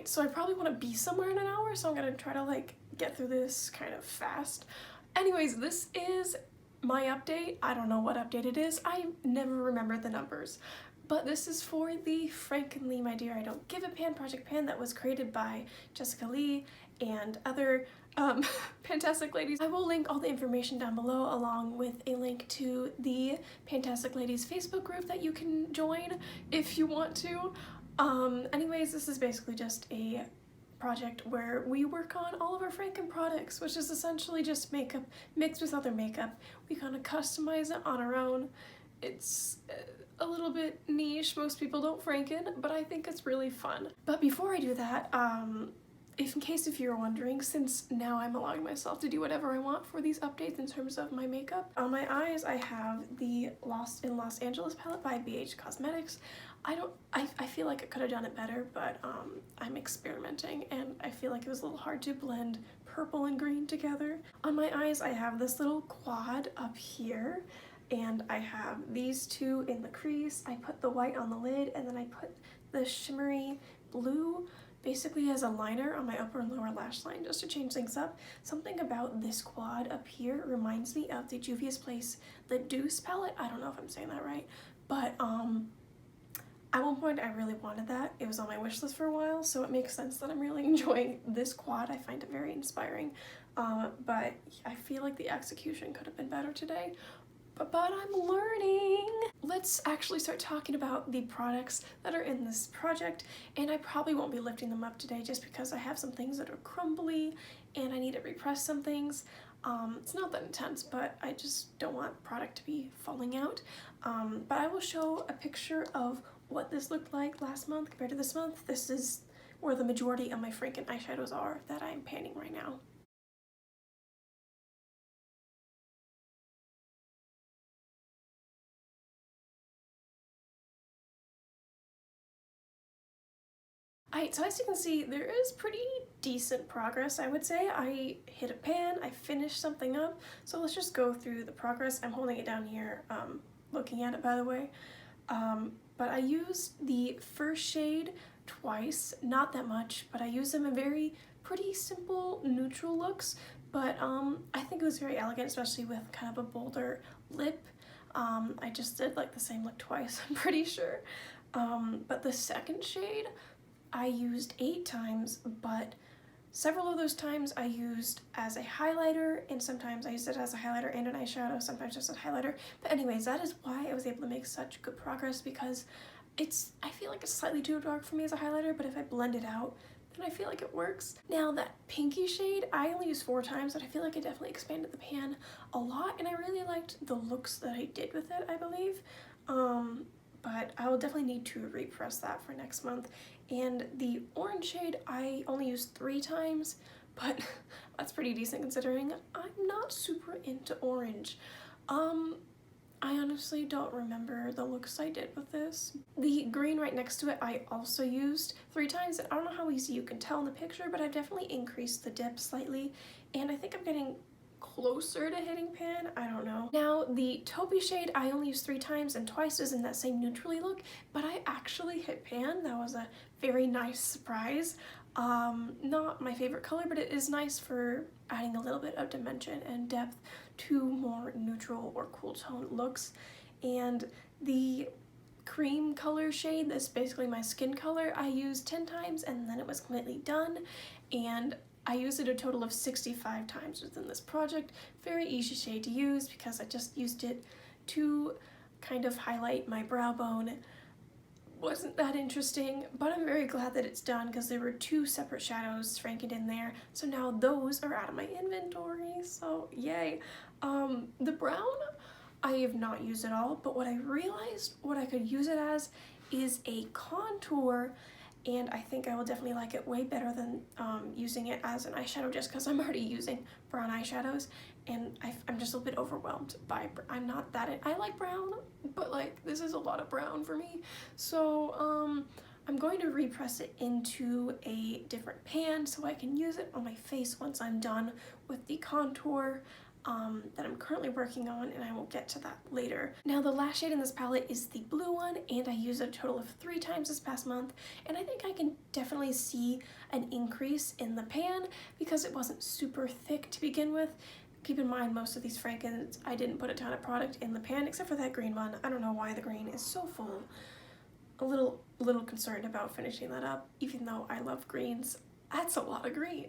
night, so I probably want to be somewhere in an hour, so I'm gonna try to like get through this kind of fast. Anyways, this is my update. I don't know what update it is. I never remember the numbers. But this is for the Frankenly My Dear I Don't Give a Pan project pan that was created by Jessica Lee and other Fantastic Ladies. I will link all the information down below along with a link to the Fantastic Ladies Facebook group that you can join if you want to. Anyways, this is basically just a project where we work on all of our Franken products, which is essentially just makeup mixed with other makeup. We kind of customize it on our own. It's a little bit niche, most people don't Franken, but I think it's really fun. But before I do that, if you're wondering, since now I'm allowing myself to do whatever I want for these updates in terms of my makeup, on my eyes I have the Lost in Los Angeles palette by BH Cosmetics. I feel like I could have done it better, but I'm experimenting and I feel like it was a little hard to blend purple and green together. On my eyes I have this little quad up here, and I have these two in the crease. I put the white on the lid, and then I put the shimmery blue basically as a liner on my upper and lower lash line just to change things up. Something about this quad up here reminds me of the Juvia's Place The Deuce palette. I don't know if I'm saying that right, but at one point I really wanted that. It was on my wish list for a while, so it makes sense that I'm really enjoying this quad. I find it very inspiring, but I feel like the execution could have been better today. But I'm learning. Let's actually start talking about the products that are in this project, and I probably won't be lifting them up today just because I have some things that are crumbly and I need to repress some things. It's not that intense, but I just don't want product to be falling out. But I will show a picture of what this looked like last month compared to this month. This is where the majority of my Franken eyeshadows are that I'm panning right now. Alright, so as you can see, there is pretty decent progress, I would say. I hit a pan, I finished something up, so let's just go through the progress. I'm holding it down here, looking at it, by the way. But I used the first shade twice, not that much, but I used them in very pretty simple neutral looks, but I think it was very elegant, especially with kind of a bolder lip. I just did like the same look twice, I'm pretty sure. But the second shade I used 8 times, but several of those times I used as a highlighter, and sometimes I used it as a highlighter and an eyeshadow, sometimes just a highlighter. But anyways, that is why I was able to make such good progress, because I feel like it's slightly too dark for me as a highlighter, but if I blend it out, then I feel like it works. Now that pinky shade, I only used 4 times, but I feel like I definitely expanded the pan a lot, and I really liked the looks that I did with it, I believe. But I will definitely need to repress that for next month. And the orange shade, I only used 3 times, but that's pretty decent considering I'm not super into orange. I honestly don't remember the looks I did with this. The green right next to it I also used 3 times, and I don't know how easy you can tell in the picture, but I've definitely increased the dip slightly, and I think I'm getting closer to hitting pan, I don't know. Now the taupey shade I only used 3 times, and twice is in that same neutrally look, but I actually hit pan. That was a very nice surprise. Not my favorite color, but it is nice for adding a little bit of dimension and depth to more neutral or cool tone looks. And the cream color shade, that's basically my skin color, I used 10 times and then it was completely done, and I used it a total of 65 times within this project. Very easy shade to use because I just used it to kind of highlight my brow bone. Wasn't that interesting, but I'm very glad that it's done because there were 2 separate shadows Frankened in there, so now those are out of my inventory, so yay. The brown I have not used at all, but what I realized what I could use it as is a contour, and I think I will definitely like it way better than using it as an eyeshadow, just because I'm already using brown eyeshadows and I'm just a little bit overwhelmed by, I'm not that, I like brown, but like this is a lot of brown for me. So I'm going to repress it into a different pan so I can use it on my face once I'm done with the contour. that I'm currently working on, and I will get to that later. Now the last shade in this palette is the blue one, and I used it a total of 3 times this past month, and I think I can definitely see an increase in the pan because it wasn't super thick to begin with. Keep in mind, most of these Frankens, I didn't put a ton of product in the pan except for that green one. I don't know why the green is so full. A little concerned about finishing that up, even though I love greens. That's a lot of green.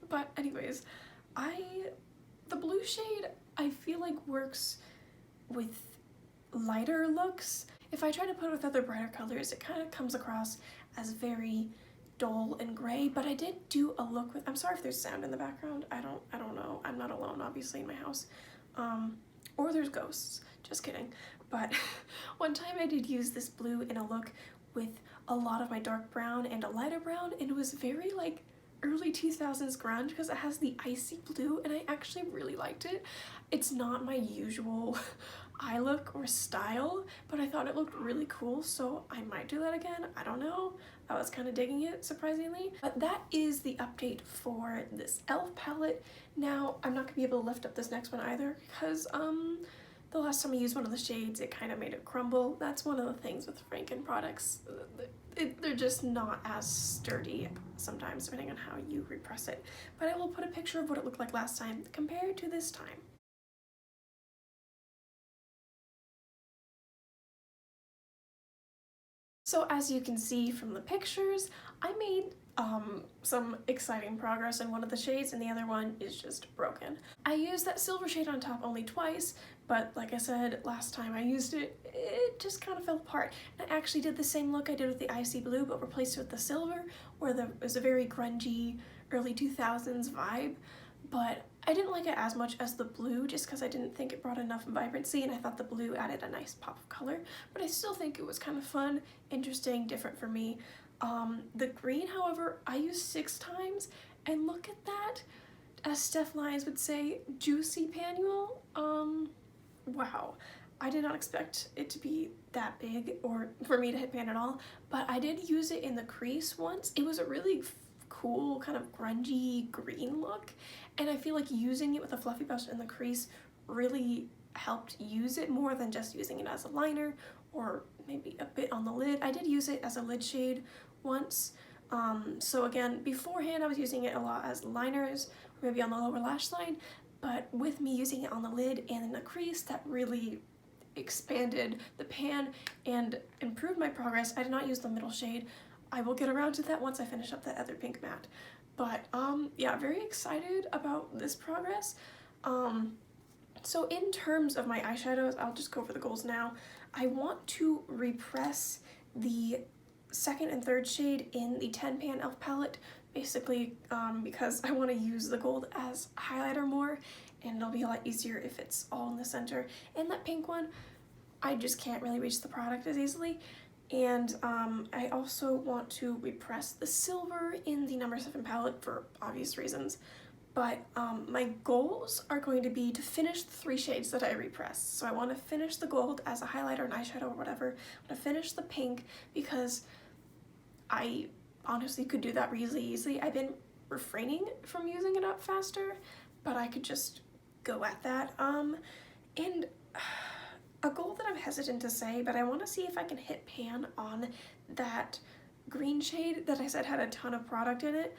But anyways, the blue shade I feel like works with lighter looks. If I try to put it with other brighter colors, it kind of comes across as very dull and gray, but I did do a look with, I'm sorry if there's sound in the background, I don't know, I'm not alone obviously in my house, or there's ghosts, just kidding. But one time I did use this blue in a look with a lot of my dark brown and a lighter brown, and it was very like early 2000s grunge because it has the icy blue, and I actually really liked it. It's not my usual eye look or style, but I thought it looked really cool, so I might do that again. I don't know. I was kind of digging it, surprisingly. But that is the update for this e.l.f. palette. Now, I'm not gonna be able to lift up this next one either because the last time I used one of the shades, it kind of made it crumble. That's one of the things with Franken products. They're just not as sturdy sometimes, depending on how you repress it. But I will put a picture of what it looked like last time compared to this time. So as you can see from the pictures, I made some exciting progress in one of the shades and the other one is just broken. I used that silver shade on top only twice, but like I said, last time I used it, it just kind of fell apart. And I actually did the same look I did with the icy blue, but replaced it with the silver, where there was a very grungy early 2000s vibe. But I didn't like it as much as the blue just because I didn't think it brought enough vibrancy, and I thought the blue added a nice pop of color, but I still think it was kind of fun, interesting, different for me. The green, however, I used 6 times, and look at that, as Steph Lyons would say, juicy panule. Wow. I did not expect it to be that big or for me to hit pan at all, but I did use it in the crease once. It was a really cool kind of grungy green look, and I feel like using it with a fluffy brush in the crease really helped use it more than just using it as a liner or maybe a bit on the lid. I did use it as a lid shade once, so again, beforehand I was using it a lot as liners, or maybe on the lower lash line, but with me using it on the lid and in the crease, that really expanded the pan and improved my progress. I did not use the middle shade. I will get around to that once I finish up that other pink matte. But yeah, very excited about this progress. So in terms of my eyeshadows, I'll just go over the goals now. I want to repress the second and third shade in the 10 pan e.l.f. palette, basically because I want to use the gold as highlighter more, and it'll be a lot easier if it's all in the center. And that pink one, I just can't really reach the product as easily. And I also want to repress the silver in the number 7 palette for obvious reasons. But my goals are going to be to finish the 3 shades that I repressed. So I want to finish the gold as a highlighter, an eyeshadow, or whatever. I want to finish the pink because I honestly could do that really easily. I've been refraining from using it up faster, but I could just go at that. And a goal that I'm hesitant to say, but I want to see if I can hit pan on that green shade that I said had a ton of product in it.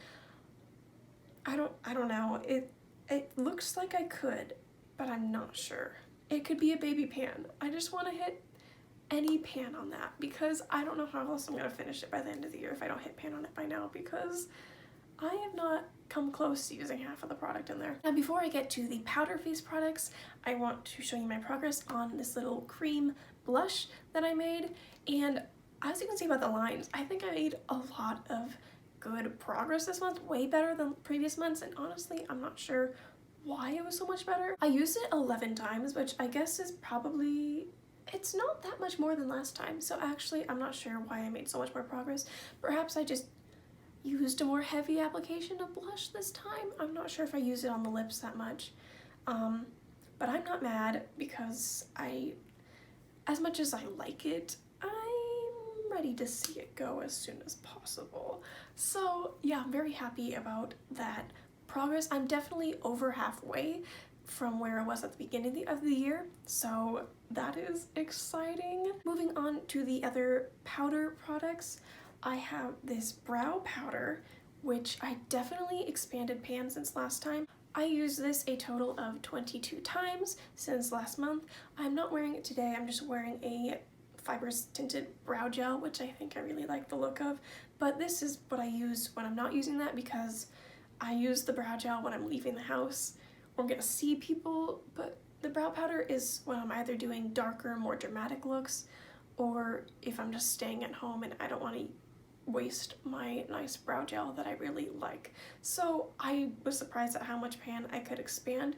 I don't know. It looks like I could, but I'm not sure. It could be a baby pan. I just want to hit any pan on that because I don't know how else I'm going to finish it by the end of the year if I don't hit pan on it by now, because I have not come close to using half of the product in there. Now before I get to the powder face products, I want to show you my progress on this little cream blush that I made. And as you can see about the lines, I think I made a lot of good progress this month, way better than previous months, and honestly I'm not sure why it was so much better. I used it 11 times, which I guess is probably, it's not that much more than last time, so actually I'm not sure why I made so much more progress. Perhaps I just used a more heavy application of blush this time. I'm not sure if I used it on the lips that much, but I'm not mad because as much as I like it, I'm ready to see it go as soon as possible. So yeah, I'm very happy about that progress. I'm definitely over halfway from where I was at the beginning of the year, so that is exciting. Moving on to the other powder products, I have this brow powder, which I definitely expanded pan since last time. I used this a total of 22 times since last month. I'm not wearing it today, I'm just wearing a Fibers tinted brow gel, which I think I really like the look of, but this is what I use when I'm not using that, because I use the brow gel when I'm leaving the house or I'm gonna see people, but the brow powder is when I'm either doing darker, more dramatic looks, or if I'm just staying at home and I don't want to waste my nice brow gel that I really like. So I was surprised at how much pan I could expand.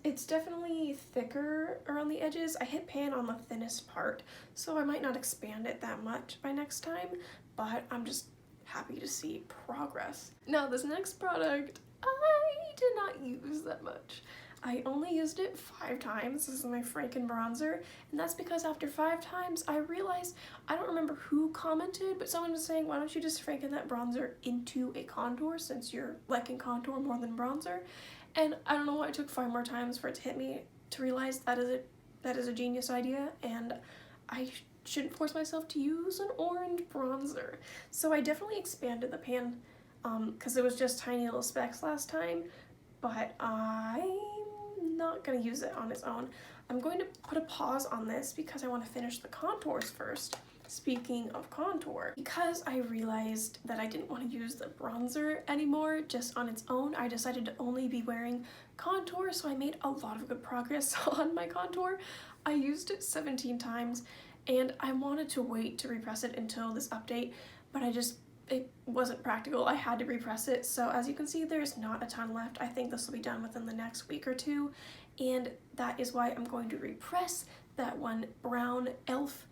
It's definitely thicker around the edges. I hit pan on the thinnest part, so I might not expand it that much by next time, but I'm just happy to see progress. Now this next product, I did not use that much. I only used it 5 times. This is my Franken bronzer, and that's because after 5 times I realized, I don't remember who commented, but someone was saying, why don't you just Franken that bronzer into a contour since you're liking contour more than bronzer? And I don't know why it took 5 more times for it to hit me to realize that is a genius idea, and I shouldn't force myself to use an orange bronzer. So I definitely expanded the pan because it was just tiny little specks last time, but I'm not going to use it on its own. I'm going to put a pause on this because I want to finish the contours first. Speaking of contour, because I realized that I didn't want to use the bronzer anymore just on its own, I decided to only be wearing contour, so I made a lot of good progress on my contour. I used it 17 times, and I wanted to wait to repress it until this update, but it wasn't practical. I had to repress it, so as you can see, there's not a ton left. I think this will be done within the next week or two, and that is why I'm going to repress that one brown elf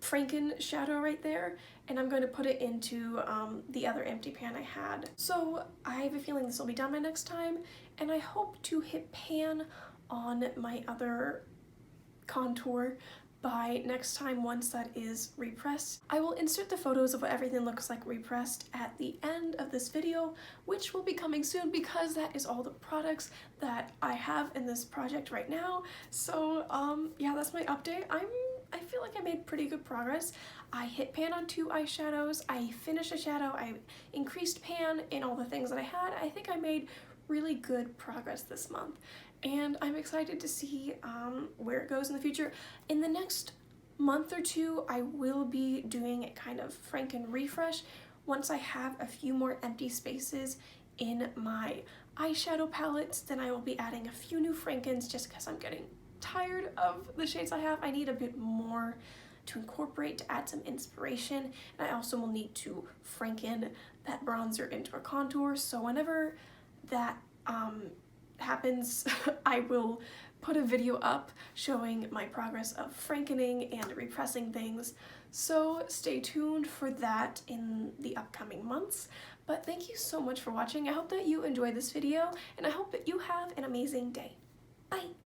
Franken shadow right there, and I'm going to put it into the other empty pan I had. So I have a feeling this will be done by next time, and I hope to hit pan on my other contour by next time once that is repressed. I will insert the photos of what everything looks like repressed at the end of this video, which will be coming soon because that is all the products that I have in this project right now. So yeah, that's my update. I feel like I made pretty good progress. I hit pan on 2 eyeshadows, I finished a shadow, I increased pan in all the things that I had. I think I made really good progress this month, and I'm excited to see where it goes in the future. In the next month or 2, I will be doing a kind of Franken refresh once I have a few more empty spaces in my eyeshadow palettes. Then I will be adding a few new Frankens just because I'm getting tired of the shades I have. I need a bit more to incorporate to add some inspiration, and I also will need to Franken that bronzer into a contour. So whenever that happens, I will put a video up showing my progress of Frankening and repressing things. So stay tuned for that in the upcoming months. But thank you so much for watching. I hope that you enjoyed this video, and I hope that you have an amazing day. Bye!